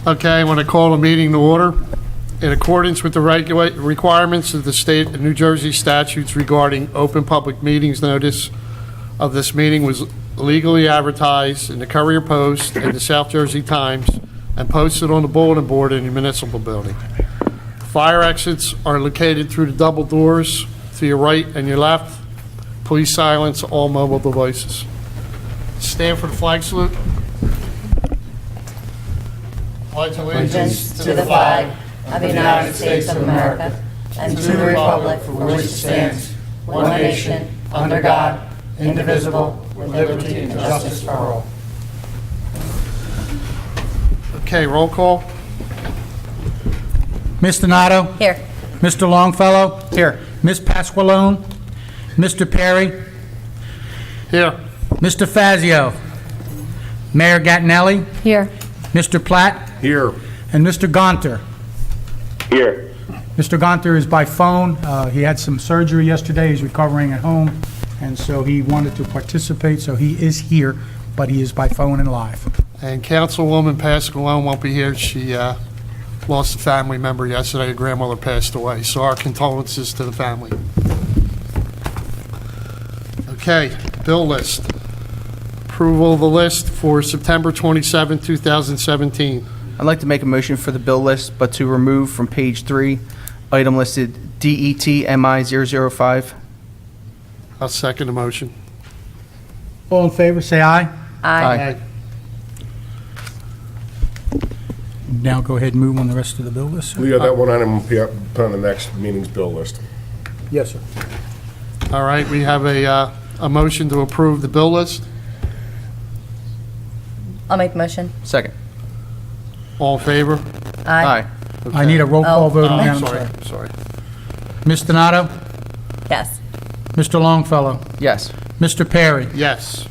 Okay, I want to call a meeting to order. In accordance with the requirements of the state of New Jersey statutes regarding open public meetings, notice of this meeting was legally advertised in the Courier Post and the South Jersey Times and posted on the bulletin board in the municipal building. Fire exits are located through the double doors to your right and your left. Please silence all mobile devices. Stand for the flag salute. Pledge Allegiance to the flag of the United States of America and to the republic for which it stands, one nation, under God, indivisible, with liberty and justice for all. Okay, roll call. Ms. Donato? Here. Mr. Longfellow? Here. Ms. Pasqualone? Mr. Perry? Here. Mr. Fazio? Mayor Gattinelli? Here. Mr. Platt? Here. And Mr. Gonter? Here. Mr. Gonter is by phone. He had some surgery yesterday. He's recovering at home, and so he wanted to participate, so he is here, but he is by phone and live. And Councilwoman Pasqualone won't be here. She lost a family member yesterday. Her grandmother passed away. So our condolences to the family. Okay, bill list. Approval of the list for September 27, 2017. I'd like to make a motion for the bill list, but to remove from page 3, item listed DET-MI-005. I'll second the motion. All in favor, say aye. Aye. Now go ahead and move on the rest of the bill list. Leo, that one item will be put on the next meeting's bill list. Yes, sir. All right, we have a motion to approve the bill list. I'll make the motion. Second. All in favor? Aye. I need a roll call vote on that. I'm Sorry. Ms. Donato? Yes. Mr. Longfellow? Yes. Mr. Perry? Yes.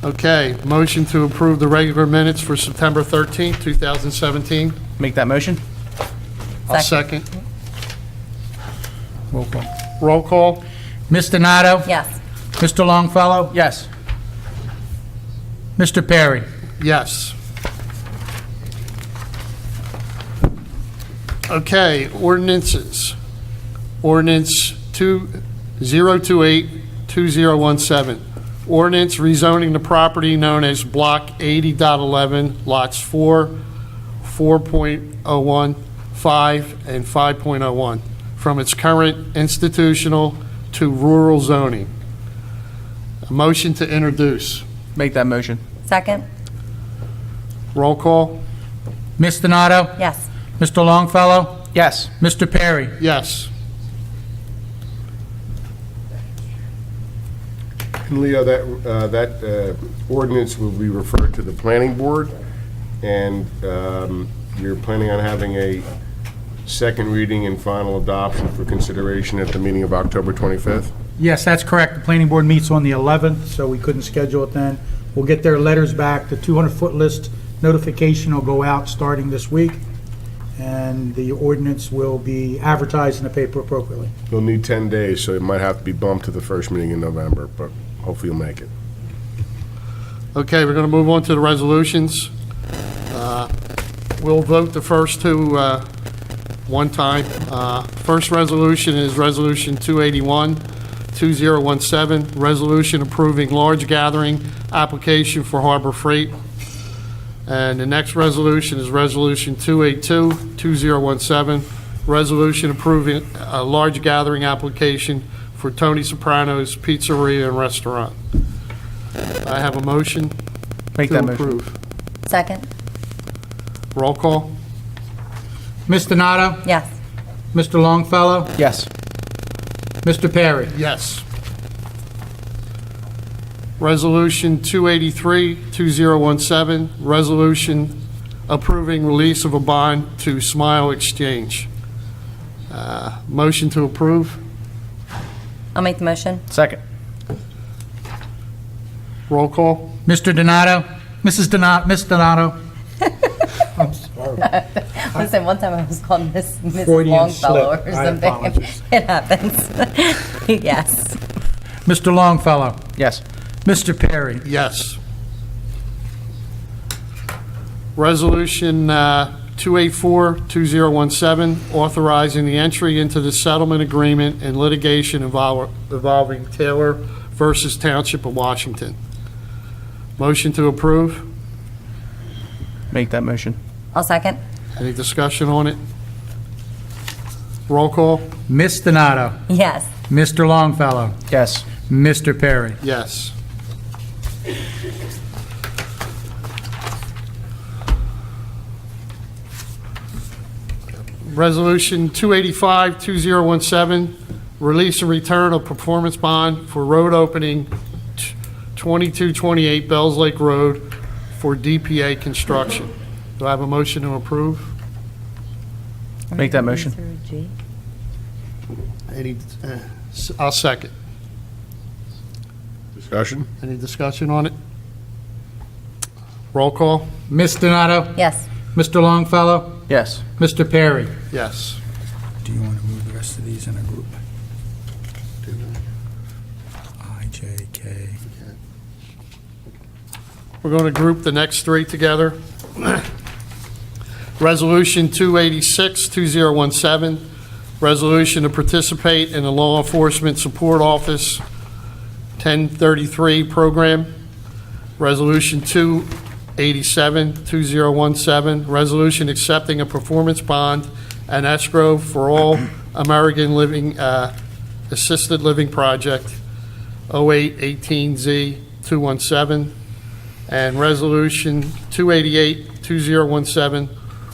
Okay, motion to approve the regular minutes for September 13, 2017. Make that motion? I'll second. Roll call. Roll call. Ms. Donato? Yes. Mr. Longfellow? Yes. Mr. Perry? Yes. Okay, ordinances. Ordinance 028-2017. Ordinance rezoning the property known as Block 80.11, Lots 4, 4.01, 5, and 5.01, from its current institutional to rural zoning. A motion to introduce. Make that motion. Second. Roll call. Ms. Donato? Yes. Mr. Longfellow? Yes. Mr. Perry? Yes. And Leo, that ordinance will be referred to the planning board, and you're planning on having a second reading and final adoption for consideration at the meeting of October 25th? Yes, that's correct. The planning board meets on the 11th, so we couldn't schedule it then. We'll get their letters back. The 200-foot list notification will go out starting this week, and the ordinance will be advertised in the paper appropriately. You'll need 10 days, so it might have to be bumped to the first meeting in November, but hopefully you'll make it. Okay, we're going to move on to the resolutions. We'll vote the first two one time. First resolution is Resolution 281-2017, resolution approving large gathering application for Harbor Freight. And the next resolution is Resolution 282-2017, resolution approving a large gathering application for Tony Soprano's Pizzeria and Restaurant. I have a motion Make to that motion. approve. Second. Roll call. Ms. Donato? Yes. Mr. Longfellow? Yes. Mr. Perry? Yes. Resolution 283-2017, resolution approving release of a bond to Smile Exchange. Motion to approve. I'll make the motion. Second. Roll call. Mr. Donato? Mrs. Donato? Miss Donato? I'm sorry. Listen, one time I was called Miss Freudian Longfellow slip. or I something. apologize. It happens. Yes. Mr. Longfellow? Yes. Mr. Perry? Yes. Resolution 284-2017, authorizing the entry into the settlement agreement and litigation involving Taylor versus Township of Washington. Motion to approve. Make that motion. I'll second. Any discussion on it? Roll call? Ms. Donato. Yes. Mr. Longfellow. Yes. Mr. Perry. Yes. Resolution 285-2017, release and return of performance bond for road opening 2228 Bells Lake Road for DPA construction. Do I have a motion to approve? Make that motion. I'll second. Discussion? Any discussion on it? Roll call? Ms. Donato. Yes. Mr. Longfellow. Yes. Mr. Perry. Yes. Do you want to move the rest of these in a group? I, J, K. We're going to group the next three together. Resolution 286-2017, resolution to participate in the Law Enforcement Support Office 1033 program. Resolution 287-2017, resolution accepting a performance bond and escrow for all American Living Assisted Living Project 0818Z217, and Resolution 288-2017,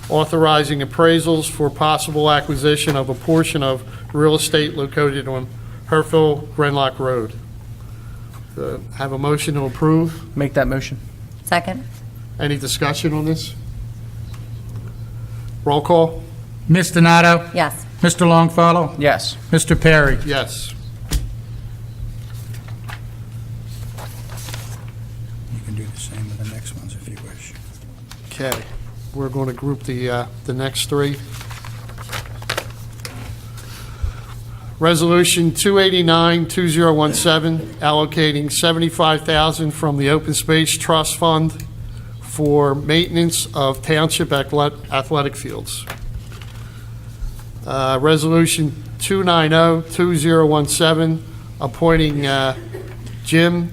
authorizing appraisals for possible acquisition of a portion of real estate located on Herfield-Grenlock Road. Have a motion to approve. Make that motion. Second. Any discussion on this? Roll call? Ms. Donato. Yes. Mr. Longfellow. Yes. Mr. Perry. Yes. You can do the same with the next ones if you wish. Okay, we're going to group the next three. Resolution 289-2017, allocating $75,000 from the Open Space Trust Fund for maintenance of township athletic fields. Resolution 290-2017, appointing Jim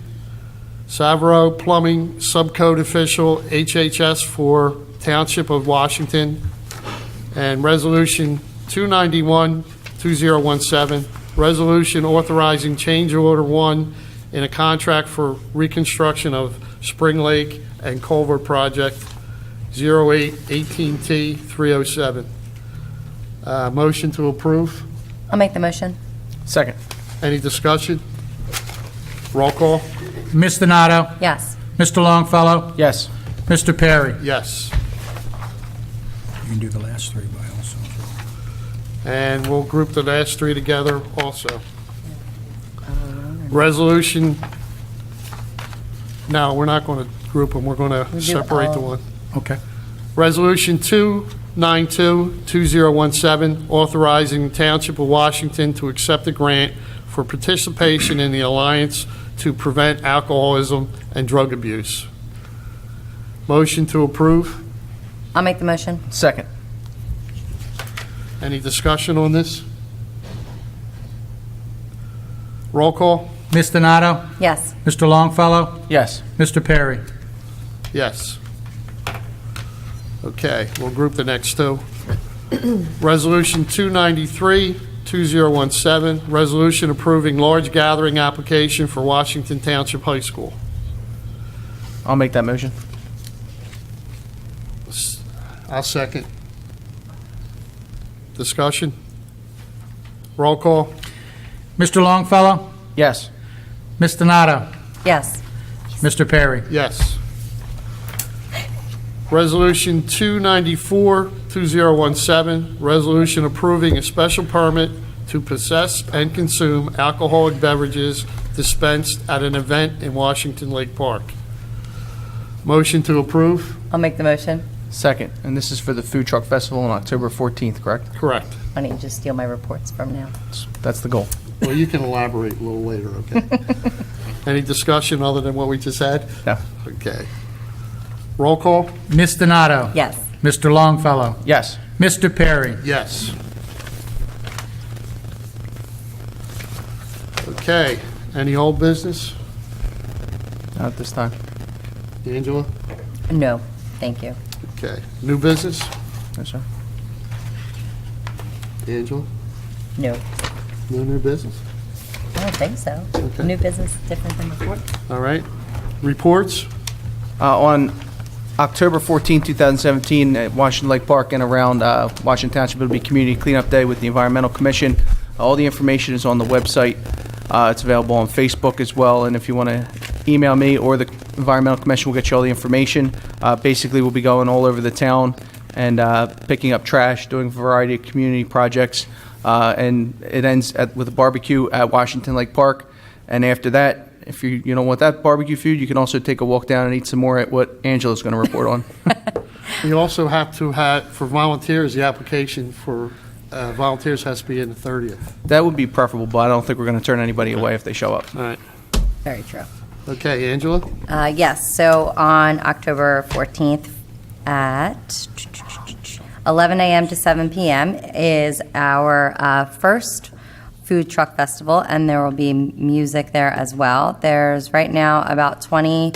Savaro, plumbing subcode official, HHS for Township of Washington. And Resolution 291-2017, resolution authorizing change order 1 in a contract for reconstruction of Spring Lake and Culvert Project 0818T307. Motion to approve. I'll make the motion. Second. Any discussion? Roll call? Ms. Donato. Yes. Mr. Longfellow. Yes. Mr. Perry. Yes. You can do the last three by also. And we'll group the last three together also. Resolution, no, we're not going to group them, we're going to do separate the all. one. Okay. Resolution 292-2017, authorizing the Township of Washington to accept a grant for participation in the Alliance to Prevent Alcoholism and Drug Abuse. Motion to approve. I'll make the motion. Second. Any discussion on this? Roll call? Ms. Donato. Yes. Mr. Longfellow. Yes. Mr. Perry. Yes. Okay, we'll group the next two. Resolution 293-2017, resolution approving large gathering application for Washington Township High School. I'll make that motion. I'll second. Discussion? Roll call? Mr. Longfellow. Yes. Ms. Donato. Yes. Mr. Perry. Yes. Resolution 294-2017, resolution approving a special permit to possess and consume alcoholic beverages dispensed at an event in Washington Lake Park. Motion to approve? I'll make the motion. Second. And this is for the Food Truck Festival on October 14th, correct? Correct. Why don't you just steal my reports from now? That's the goal. Well, you can elaborate a little later, okay? Any discussion other than what we just had? No. Okay. Roll call? Ms. Donato? Yes. Mr. Longfellow? Yes. Mr. Perry? Yes. Okay, any old business? Not at this time. Angela? No, thank you. Okay, new business? No, sir. Angela? No, No new business? I don't think so. Okay. New business different than before? All right. Reports? On October 14, 2017, at Washington Lake Park and around Washington Township, it'll be Community Cleanup Day with the Environmental Commission. All the information is on the website. It's available on Facebook as well, and if you want to email me or the Environmental Commission, we'll get you all the information. Basically, we'll be going all over the town and picking up trash, doing a variety of community projects, and it ends with a barbecue at Washington Lake Park. And after that, if you don't want that barbecue food, you can also take a walk down and eat some more at what Angela's going to report on. You also have to have, for volunteers, the application for volunteers has to be in the 30th. That would be preferable, but I don't think we're going to turn anybody away if they show up. All right. Very true. Okay, Angela? Yes, so on October 14th at 11 a.m. to 7 p.m. is our first food truck festival, and there will be music there as well. There's right now about 20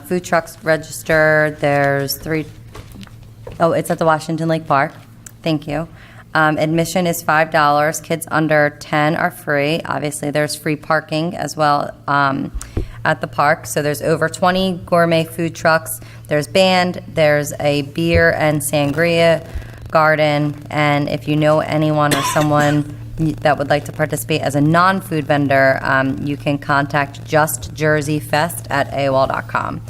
food trucks registered. There's 3. Oh, it's at the Washington Lake Park. Thank you. Admission is $5. Kids under 10 are free. Obviously, there's free parking as well at the park. So there's over 20 gourmet food trucks. There's band. There's a beer and sangria garden. And if you know anyone or someone that would like to participate as a non-food vendor, you can contact justjerseyfest@aol.com.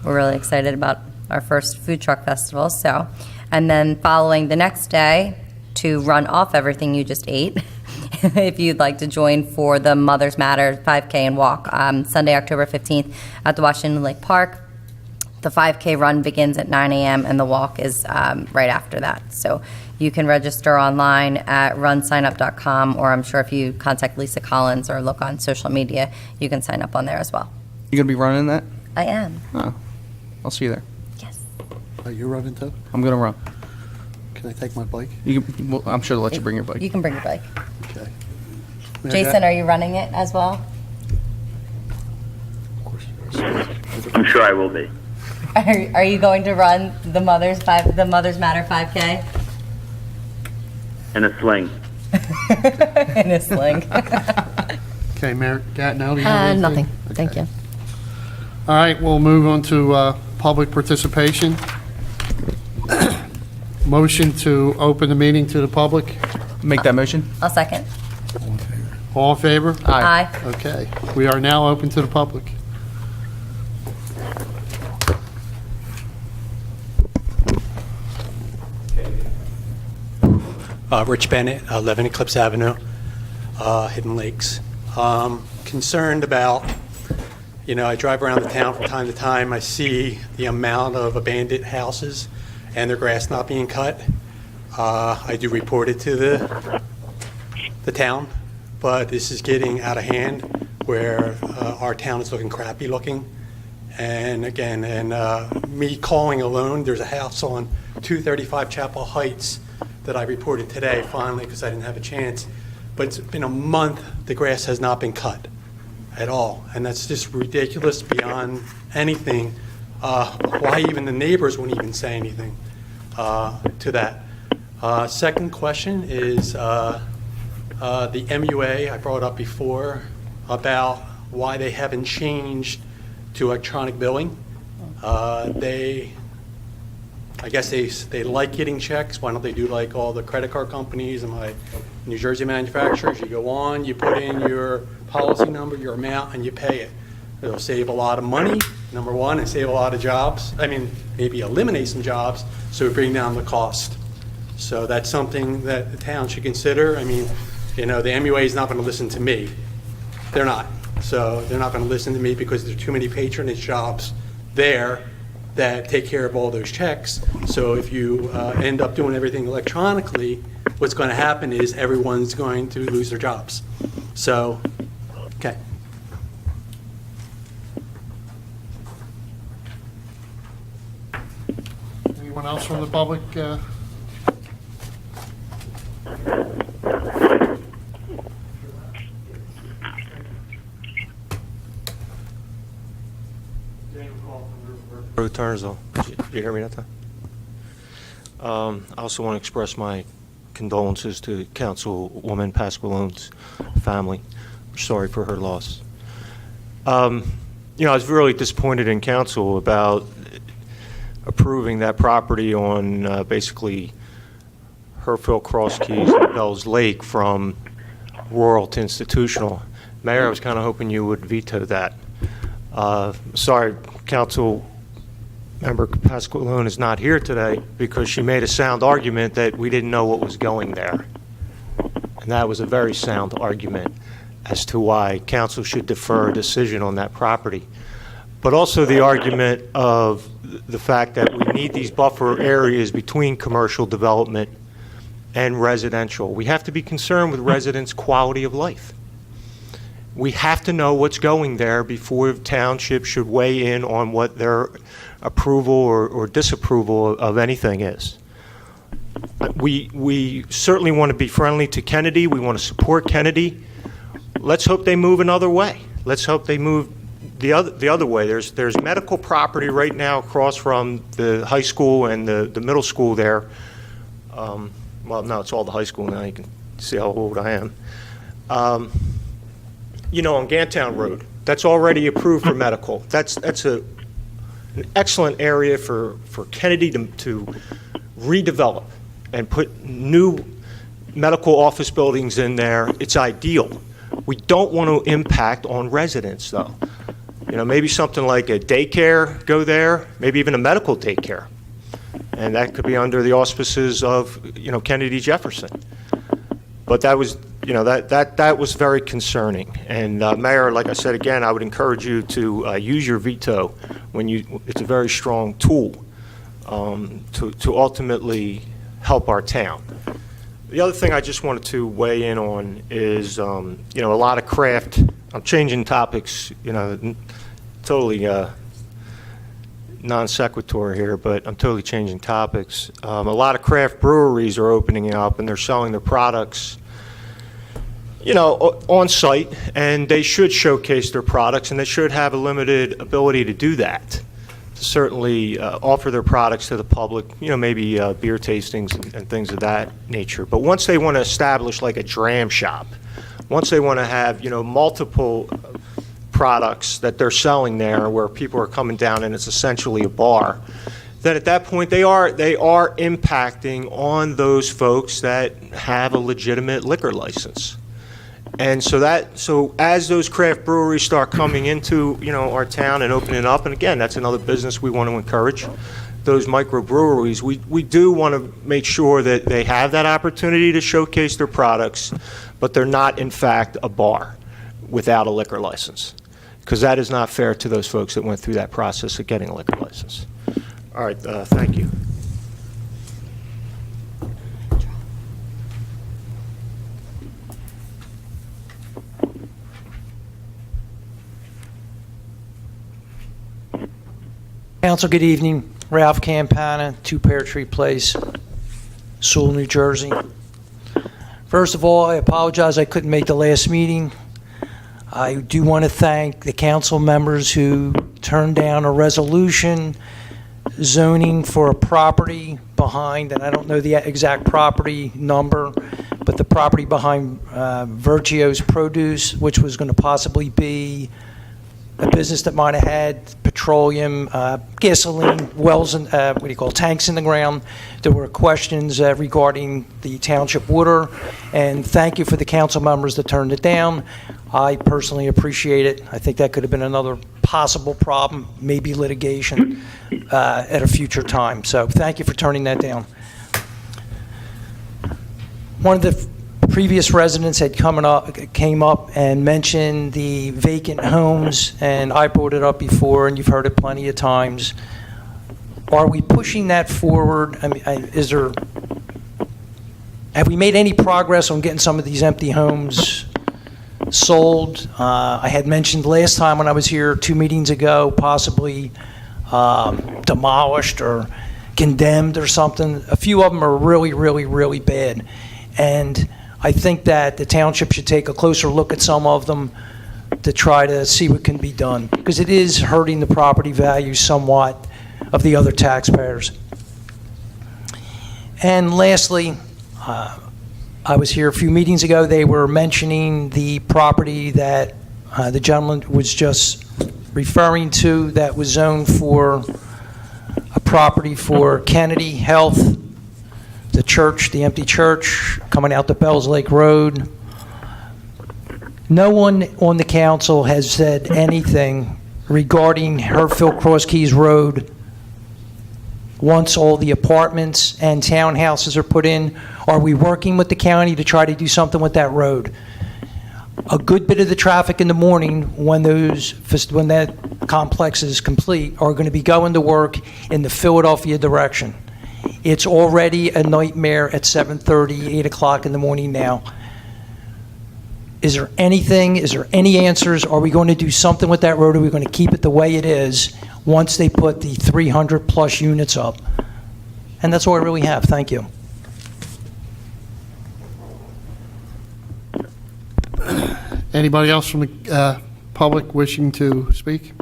We're really excited about our first food truck festival. So, and then following the next day, to run off everything you just ate, if you'd like to join for the Mothers Matter 5K and walk, Sunday, October 15th at the Washington Lake Park. The 5K run begins at 9 a.m. and the walk is right after that. So you can register online at runsignup.com, or I'm sure if you contact Lisa Collins or look on social media, you can sign up on there as well. You going to be running that? I am. Oh, I'll see you there. Yes. Are you running too? I'm going to run. Can I take my bike? Well, I'm sure they'll let you bring your bike. You can bring your bike. Okay. May I Jason, go? are you running it as well? I'm sure I will be. Are you going to run the Mothers Matter 5K? In a sling. In a sling. Okay, Mayor Gatno, do you have anything? Nothing. Thank Okay. you. All right, we'll move on to public participation. Motion to open the meeting to the public. Make that motion? I'll second. All in favor? Aye. Okay, we are now open to the public. Rich Bennett, 11 Eclipse Avenue, Hidden Lakes. Concerned about, I drive around the town from time to time. I see the amount of abandoned houses and their grass not being cut. I do report it to the town, but this is getting out of hand where our town is looking crappy looking. And again, me calling alone, there's a house on 235 Chapel Heights that I reported today, finally, because I didn't have a chance. But it's been a month, the grass has not been cut at all. And that's just ridiculous beyond anything. Why even the neighbors wouldn't even say anything to that. Second question is the MUA I brought up before about why they haven't changed to electronic billing. I guess they like getting checks. Why don't they do like all the credit card companies and my New Jersey manufacturers? You go on, you put in your policy number, your amount, and you pay it. It'll save a lot of money, number one, and save a lot of jobs. I mean, maybe eliminate some jobs, so we bring down the cost. So that's something that the town should consider. I mean, the MUA is not going to listen to me. They're not. So they're not going to listen to me because there are too many patronage jobs there that take care of all those checks. So if you end up doing everything electronically, what's going to happen is everyone's going to lose their jobs. So, okay. else from the public? Road Turnersville. Did you hear me that time? I also want to express my condolences to Councilwoman Pasqualone's family. We're sorry for her loss. I was really disappointed in council about approving that property on basically Herfield Cross Keys and Bell's Lake from rural to institutional. Mayor, I was kind of hoping you would veto that. Sorry, Council Member Pasqualone is not here today because she made a sound argument that we didn't know what was going there. And that was a very sound argument as to why council should defer a decision on that property. But also the argument of the fact that we need these buffer areas between commercial development and residential. We have to be concerned with residents' quality of life. We have to know what's going there before the township should weigh in on what their approval or disapproval of anything is. We certainly want to be friendly to Kennedy. We want to support Kennedy. Let's hope they move another way. Let's hope they move the other way. There's medical property right now across from the high school and the middle school there. Well, no, it's all the high school now. You can see how old I am. On Gantown Road, that's already approved for medical. That's an excellent area for Kennedy to redevelop and put new medical office buildings in there. It's ideal. We don't want to impact on residents, though. Maybe something like a daycare go there, maybe even a medical daycare. And that could be under the auspices of, Kennedy Jefferson. But that was, that was very concerning. And Mayor, like I said again, I would encourage you to use your veto it's a very strong tool to ultimately help our town. The other thing I just wanted to weigh in on is, a lot of craft. I'm changing topics, totally non sequitur here, but I'm totally changing topics. A lot of craft breweries are opening up and they're selling their products, on site, and they should showcase their products, and they should have a limited ability to do that. To certainly offer their products to the public, maybe beer tastings and things of that nature. But once they want to establish like a dram shop, once they want to have, multiple products that they're selling there where people are coming down and it's essentially a bar, then at that point they are impacting on those folks that have a legitimate liquor license. And so as those craft breweries start coming into, our town and opening up, and again, that's another business we want to encourage, those microbreweries, we do want to make sure that they have that opportunity to showcase their products, but they're not, in fact, a bar without a liquor license, because that is not fair to those folks that went through that process of getting a liquor license. All right, thank you. Council, good evening. Ralph Campana, 2 Pear Tree Place, Sewell, New Jersey. First of all, I apologize I couldn't make the last meeting. I do want to thank the council members who turned down a resolution zoning for a property behind, and I don't know the exact property number, but the property behind Virgio's Produce, which was going to possibly be a business that might have had petroleum, gasoline wells, and tanks in the ground. There were questions regarding the township water, and thank you for the council members that turned it down. I personally appreciate it. I think that could have been another possible problem, maybe litigation at a future time. So thank you for turning that down. One of the previous residents had came up and mentioned the vacant homes, and I brought it up before, and you've heard it plenty of times. Are we pushing that forward? I mean, have we made any progress on getting some of these empty homes sold? I had mentioned last time when I was here 2 meetings ago, possibly demolished or condemned or something. A few of them are really, really, really bad. And I think that the township should take a closer look at some of them to try to see what can be done, because it is hurting the property value somewhat of the other taxpayers. And lastly, I was here a few meetings ago. They were mentioning the property that the gentleman was just referring to that was zoned for a property for Kennedy Health, the church, the empty church coming out to Bells Lake Road. No one on the council has said anything regarding Herfield Cross Keys Road once all the apartments and townhouses are put in. Are we working with the county to try to do something with that road? A good bit of the traffic in the morning when that complex is complete are going to be going to work in the Philadelphia direction. It's already a nightmare at 7:30, 8 o'clock in the morning now. Is there any answers? Are we going to do something with that road? Are we going to keep it the way it is once they put the 300-plus units up? And that's all I really have. Thank you. Anybody else from the public wishing to speak?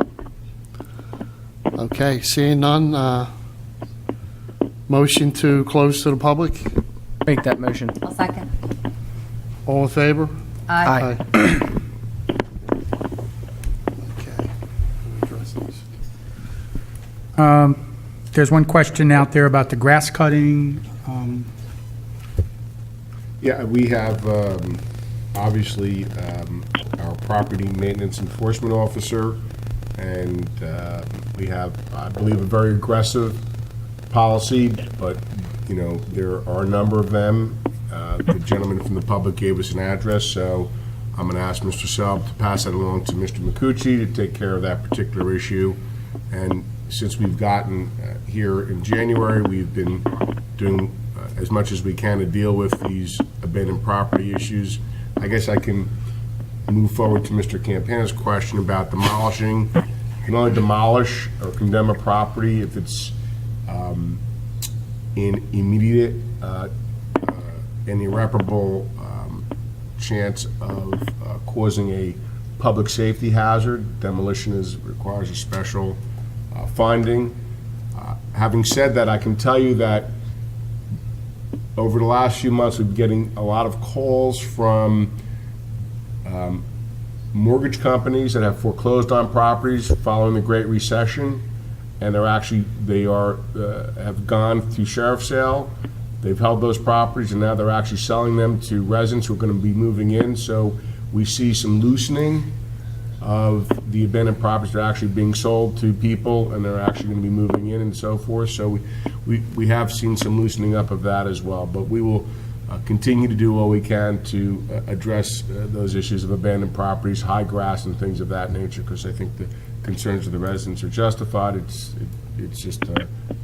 Okay, seeing none, motion to close to the public. Make that motion. I'll second. All in favor? Aye. Okay. Address these. There's one question out there about the grass cutting. Yeah, we have, obviously, our property maintenance enforcement officer, and we have, I believe, a very aggressive policy, but, you know, there are a number of them. The gentleman from the public gave us an address, so I'm going to ask Mr. Selb to pass that along to Mr. McCucci to take care of that particular issue. And since we've gotten here in January, we've been doing as much as we can to deal with these abandoned property issues. I guess I can move forward to Mr. Campana's question about demolishing. You can only demolish or condemn a property if it's in immediate and irreparable chance of causing a public safety hazard. Demolition requires a special finding. Having said that, I can tell you that over the last few months, we've been getting a lot of calls from mortgage companies that have foreclosed on properties following the Great Recession, and they have gone through sheriff's sale. They've held those properties, and now they're actually selling them to residents who are going to be moving in. So we see some loosening of the abandoned properties that are actually being sold to people, and they're actually going to be moving in and so forth. So we have seen some loosening up of that as well. But we will continue to do what we can to address those issues of abandoned properties, high grass, and things of that nature, because I think the concerns of the residents are justified. It's just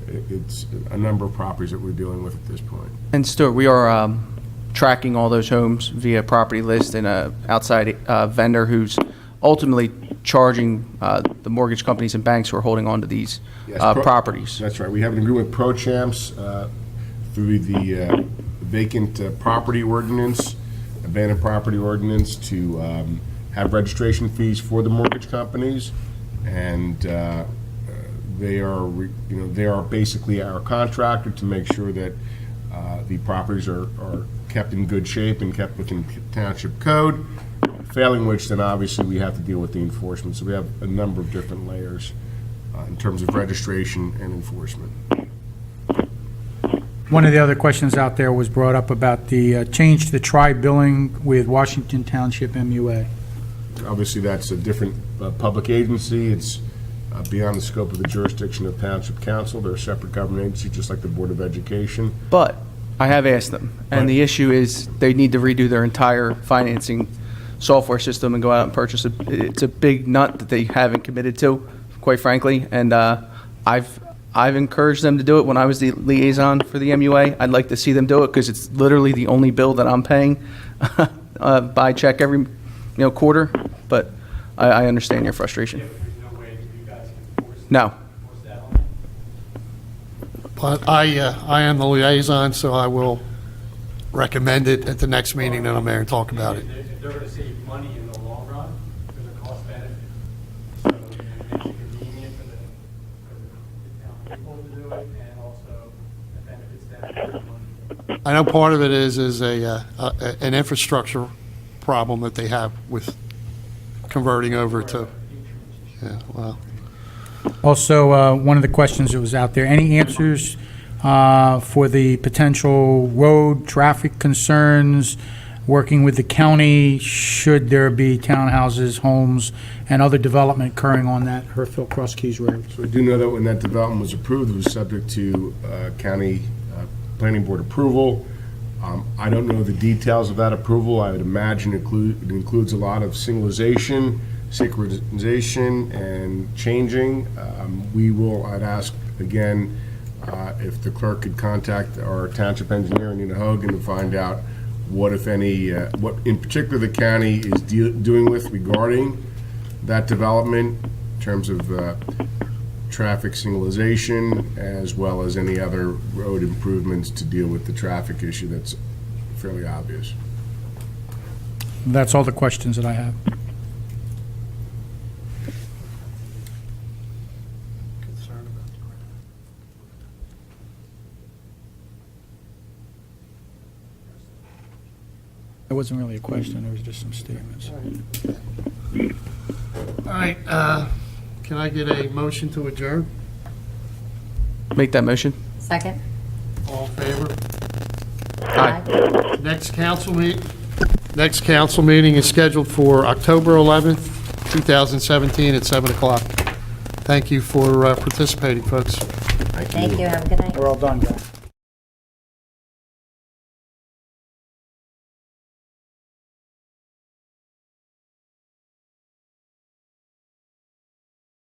it's a number of properties that we're dealing with at this point. And Stuart, we are tracking all those homes via property list and an outside vendor who's ultimately charging the mortgage companies and banks who are holding on to these properties. That's right. We have an agreement with ProChamps through the vacant property ordinance, abandoned property ordinance, to have registration fees for the mortgage companies, and they are basically our contractor to make sure that the properties are kept in good shape and kept within township code. Failing which, then obviously we have to deal with the enforcement. So we have a number of different layers in terms of registration and enforcement. One of the other questions out there was brought up about the change to the tri-billing with Washington Township MUA. Obviously, that's a different public agency. It's beyond the scope of the jurisdiction of Township Council. They're a separate government agency, just like the Board of Education. But I have asked them, and the issue is they need to redo their entire financing software system and go out and purchase it. It's a big nut that they haven't committed to, quite frankly, and I've encouraged them to do it when I was the liaison for the MUA. I'd like to see them do it because it's literally the only bill that I'm paying by check every quarter, but I understand your frustration. No. But I am the liaison, so I will recommend it at the next meeting that I'm there and talk about it. If they're going to save money in the long run, there's a cost benefit. So it makes it convenient for the town people to do it, and also it benefits them. I know part of it is an infrastructure problem that they have with converting over to, yeah, well, Also, one of the questions that was out there, any answers for the potential road traffic concerns, working with the county, should there be townhouses, homes, and other development occurring on that Herfield Cross Keys Road? So I do know that when that development was approved, it was subject to county planning board approval. I don't know the details of that approval. I would imagine it includes a lot of signalization, synchronization, and changing. I'd ask again if the clerk could contact our township engineer, Nina Hogan, to find out what, if any, what in particular the county is doing with regarding that development in terms of traffic signalization, as well as any other road improvements to deal with the traffic issue that's fairly obvious. That's all the questions that I have. It wasn't really a question, it was just some statements. all right, can I get a motion to adjourn? Make that motion. Second? All in favor? Aye. Next council meeting is scheduled for October 11th, 2017 at 7 o'clock. Thank you for participating, folks. Thank you, have a good night. We're all done, guys.